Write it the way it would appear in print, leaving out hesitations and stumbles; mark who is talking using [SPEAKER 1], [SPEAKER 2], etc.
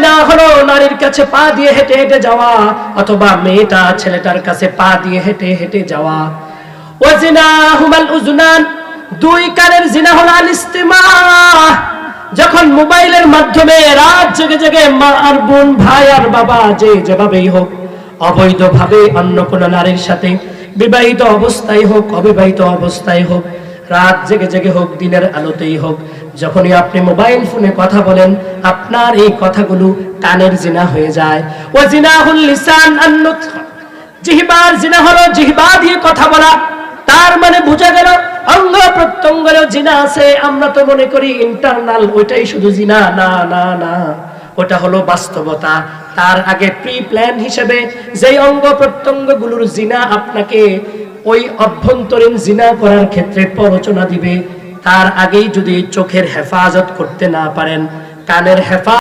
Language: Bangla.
[SPEAKER 1] জিনা হলো নারীর কাছে পা দিয়ে হেঁটে হেঁটে যাওয়া, অথবা মেয়েটা ছেলেটার কাছে পা দিয়ে হেঁটে হেঁটে যাওয়া। ওয়া জিনাহুমাল উযুনান, দুই কানের জিনা হলো আল ইস্তিমা, যখন মোবাইলের মাধ্যমে রাত জেগে জেগে মা আর বোন, ভাই আর বাবা যে যেভাবেই হোক অবৈধভাবে অন্য কোন নারীর সাথে, বিবাহিত অবস্থায় হোক অবিবাহিত অবস্থায় হোক, রাত জেগে জেগে হোক দিনের আলোতেই হোক, যখনই আপনি মোবাইল ফোনে কথা বলেন আপনার এই কথাগুলো কানের জিনা হয়ে যায়। ওয়া জিনাহুল লিসান আন-নুতক, জিহ্বার জিনা হলো জিহ্বা দিয়ে কথা বলা। তার মানে বোঝা গেল অঙ্গ প্রত্যঙ্গের জিনা আছে। আমরা তো মনে করি ইন্টারনাল ওইটাই শুধু জিনা, না না না, ওটা হলো বাস্তবতা। তার আগে প্রি প্ল্যান হিসেবে যেই অঙ্গ প্রত্যঙ্গগুলোর জিনা আপনাকে ওই অভ্যন্তরীণ জিনা করার ক্ষেত্রে প্ররোচনা দিবে, তার আগেই যদি চোখের হেফাজত করতে না পারেন, কানের হেফাজত